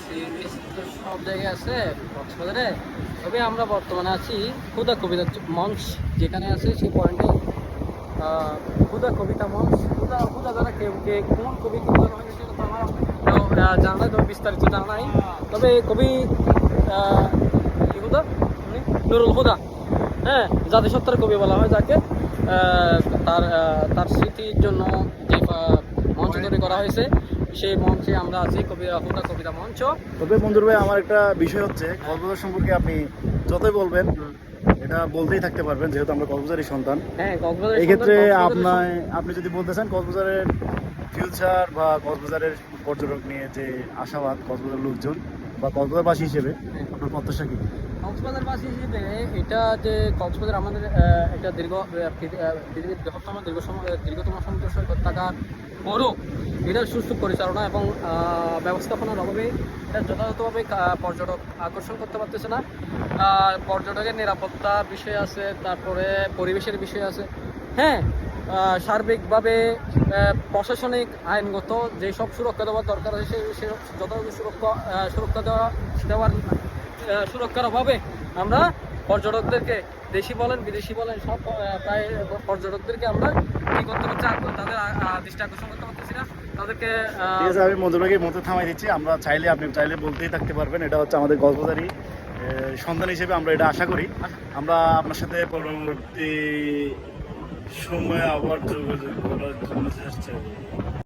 Sea beach তো সব জায়গায় আছে কক্সবাজারে। তবে আমরা বর্তমানে আছি হুদা কবিতা মঞ্চ যেখানে আছে সেই পয়েন্টে। হুদা কবিতা মঞ্চ, হুদা হুদা দ্বারা কে কোন কবি কোন হয় সেটা তো আমার জানা নাই, তবে বিস্তারিত জানা নাই। তবে কবি কি হুদা, উনি নুরুল হুদা, হ্যাঁ, জাতিসত্তার কবি বলা হয় যাকে। তার তার স্মৃতির জন্য যে মঞ্চ তৈরি করা হয়েছে, সেই মঞ্চে আমরা আছি, কবি হুদা কবিতা মঞ্চ। তবে মঞ্জুর ভাই, আমার একটা বিষয় হচ্ছে কক্সবাজার সম্পর্কে আপনি যতই বলবেন এটা বলতেই থাকতে পারবেন, যেহেতু আমরা কক্সবাজারের সন্তান। হ্যাঁ, কক্সবাজার এই ক্ষেত্রে আপনি যদি বলতে চান কক্সবাজারের ফিউচার বা কক্সবাজারের পর্যটক নিয়ে যে আশাবাদ কক্সবাজারের লোকজন বা কক্সবাজারবাসী হিসেবে আপনার প্রত্যাশা কি? কক্সবাজারবাসী হিসেবে এটা যে কক্সবাজার আমাদের একটা পৃথিবীর দীর্ঘতম সমুদ্র সৈকত থাকার পরও এটার সুষ্ঠু পরিচালনা এবং ব্যবস্থাপনার অভাবে এটা যথাযথভাবে পর্যটক আকর্ষণ করতে পারতেছে না। পর্যটকের নিরাপত্তা বিষয় আছে, তারপরে পরিবেশের বিষয় আছে। হ্যাঁ, সার্বিকভাবে প্রশাসনিক আইনগত যেসব সুরক্ষা দেওয়ার দরকার আছে সে যথাযথ সুরক্ষা দেওয়ার সুরক্ষার অভাবে আমরা পর্যটকদেরকে, দেশি বলেন বিদেশি বলেন, সব প্রায় পর্যটকদেরকে আমরা কি করতে পারছি, তাদের দৃষ্টি আকর্ষণ করতে পারতেছি না তাদেরকে। ঠিক আছে, আমি মঞ্জুর ভাইকে মধ্যে থামাই দিচ্ছি। আমরা আপনি চাইলে বলতেই থাকতে পারবেন। এটা হচ্ছে আমাদের কক্সবাজারি সন্তান হিসেবে আমরা এটা আশা করি। আমরা আপনার সাথে পরবর্তী সময় আবার যোগাযোগ করার জন্য চেষ্টা করব।